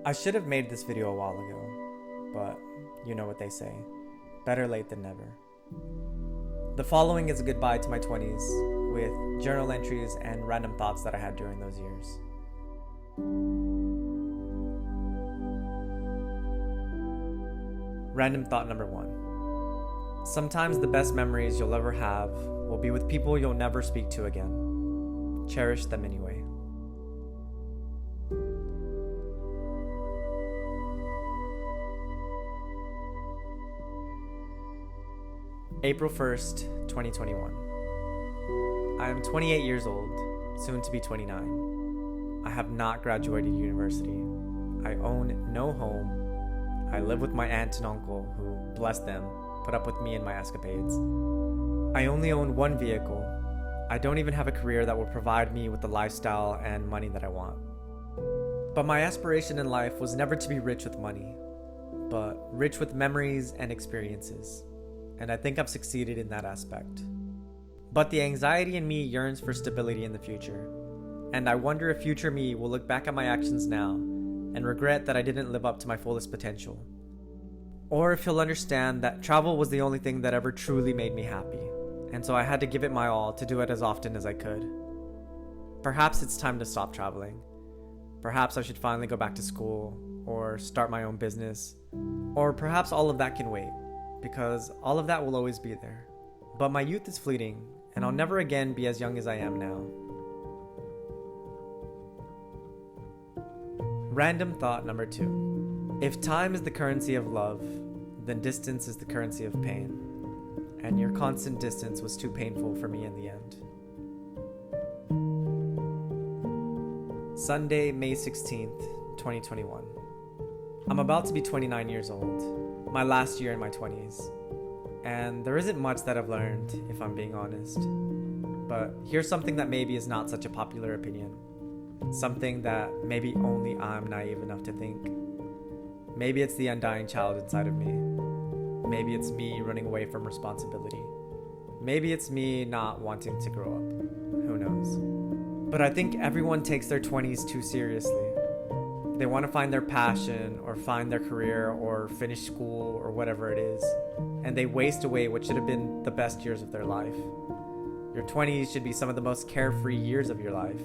I should have made this video a while ago, but you know what they say. Better late than never. The following is a goodbye to my 20s with journal entries and random thoughts that I had during those years. Random thought number 1. Sometimes the best memories you'll ever have will be with people you'll never speak to again. Cherish them anyway. April 1st, 2021. I am 28 years old, soon to be 29. I have not graduated university. I own no home. I live with my aunt and uncle who, bless them, put up with me and my escapades. I only own one vehicle. I don't even have a career that will provide me with the lifestyle and money that I want. But my aspiration in life was never to be rich with money, but rich with memories and experiences. And I think I've succeeded in that aspect. But the anxiety in me yearns for stability in the future. And I wonder if future me will look back at my actions now and regret that I didn't live up to my fullest potential. Or if he'll understand that travel was the only thing that ever truly made me happy, and so I had to give it my all to do it as often as I could. Perhaps it's time to stop traveling. Perhaps I should finally go back to school, or start my own business, or perhaps all of that can wait, because all of that will always be there. But my youth is fleeting, and I'll never again be as young as I am now. Random thought number 2. If time is the currency of love, then distance is the currency of pain. And your constant distance was too painful for me in the end. Sunday, May 16th, 2021. I'm about to be 29 years old, my last year in my 20s. And there isn't much that I've learned, if I'm being honest. But here's something that maybe is not such a popular opinion. Something that maybe only I'm naive enough to think. Maybe it's the undying child inside of me. Maybe it's me running away from responsibility. Maybe it's me not wanting to grow up. Who knows? But I think everyone takes their 20s too seriously. They want to find their passion, or find their career, or finish school, or whatever it is. And they waste away what should have been the best years of their life. Your 20s should be some of the most carefree years of your life.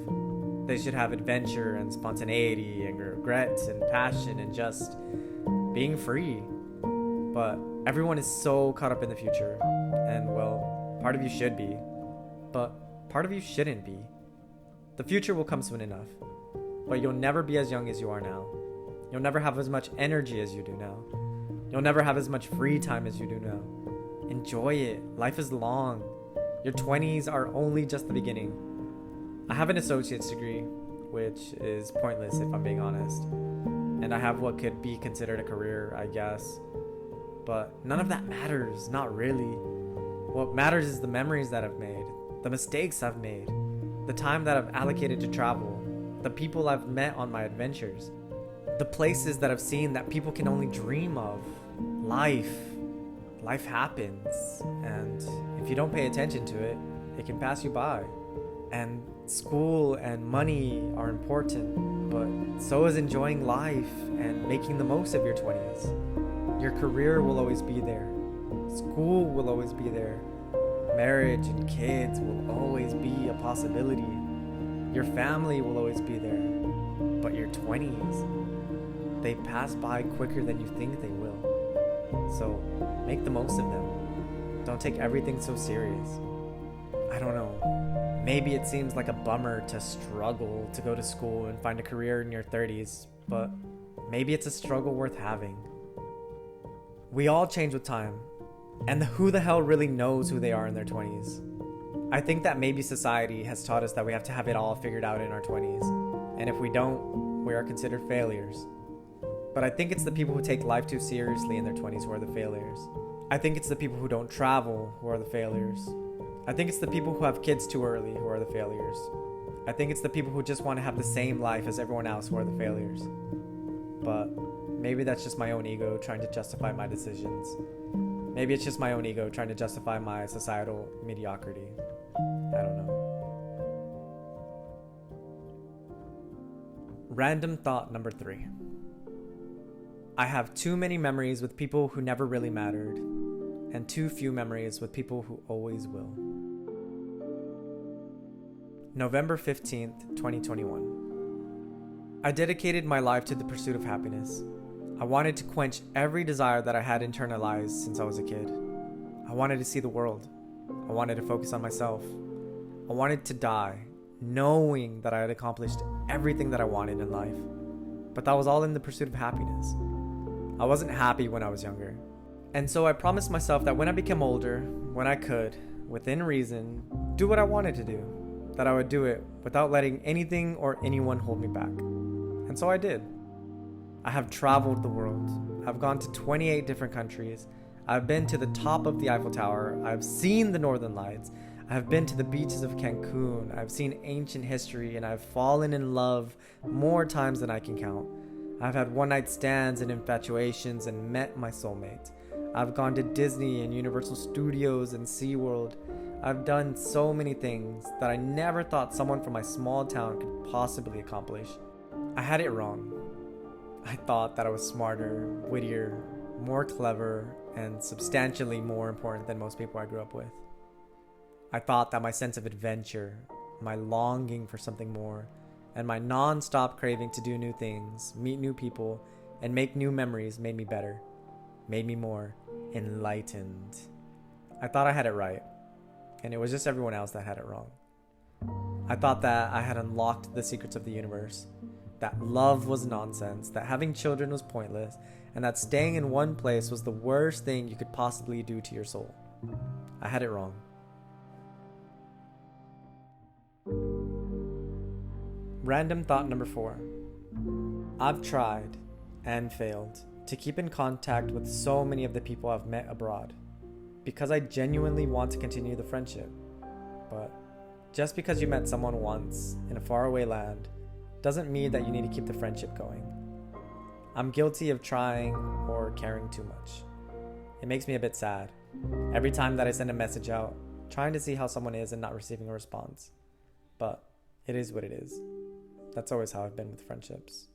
They should have adventure and spontaneity and regret and passion and just being free. But everyone is so caught up in the future. And well, part of you should be. But part of you shouldn't be. The future will come soon enough. But you'll never be as young as you are now. You'll never have as much energy as you do now. You'll never have as much free time as you do now. Enjoy it. Life is long. Your 20s are only just the beginning. I have an associate's degree, which is pointless if I'm being honest. And I have what could be considered a career, I guess. But none of that matters, not really. What matters is the memories that I've made, the mistakes I've made, the time that I've allocated to travel, the people I've met on my adventures, the places that I've seen that people can only dream of. Life happens, and if you don't pay attention to it, it can pass you by. And school and money are important, but so is enjoying life and making the most of your 20s. Your career will always be there. School will always be there. Marriage and kids will always be a possibility. Your family will always be there. But your 20s, they pass by quicker than you think they will. So make the most of them. Don't take everything so serious. I don't know. Maybe it seems like a bummer to struggle to go to school and find a career in your 30s, but maybe it's a struggle worth having. We all change with time, and who the hell really knows who they are in their 20s? I think that maybe society has taught us that we have to have it all figured out in our 20s, and if we don't, we are considered failures. But I think it's the people who take life too seriously in their 20s who are the failures. I think it's the people who don't travel who are the failures. I think it's the people who have kids too early who are the failures. I think it's the people who just want to have the same life as everyone else who are the failures. But maybe that's just my own ego trying to justify my decisions. Maybe it's just my own ego trying to justify my societal mediocrity. I don't know. Random thought number 3. I have too many memories with people who never really mattered, and too few memories with people who always will. November 15th, 2021. I dedicated my life to the pursuit of happiness. I wanted to quench every desire that I had internalized since I was a kid. I wanted to see the world. I wanted to focus on myself. I wanted to die, knowing that I had accomplished everything that I wanted in life. But that was all in the pursuit of happiness. I wasn't happy when I was younger. And so I promised myself that when I became older, when I could, within reason, do what I wanted to do, that I would do it without letting anything or anyone hold me back. And so I did. I have traveled the world. I've gone to 28 different countries. I've been to the top of the Eiffel Tower. I've seen the Northern Lights. I have been to the beaches of Cancun. I've seen ancient history, and I've fallen in love more times than I can count. I've had one-night stands and infatuations and met my soulmate. I've gone to Disney and Universal Studios and SeaWorld. I've done so many things that I never thought someone from my small town could possibly accomplish. I had it wrong. I thought that I was smarter, wittier, more clever, and substantially more important than most people I grew up with. I thought that my sense of adventure, my longing for something more, and my non-stop craving to do new things, meet new people, and make new memories made me better, made me more enlightened. I thought I had it right, and it was just everyone else that had it wrong. I thought that I had unlocked the secrets of the universe, that love was nonsense, that having children was pointless, and that staying in one place was the worst thing you could possibly do to your soul. I had it wrong. Random thought number 4. I've tried and failed to keep in contact with so many of the people I've met abroad because I genuinely want to continue the friendship. But just because you met someone once in a faraway land doesn't mean that you need to keep the friendship going. I'm guilty of trying or caring too much. It makes me a bit sad every time that I send a message out, trying to see how someone is and not receiving a response. But it is what it is. That's always how I've been with friendships.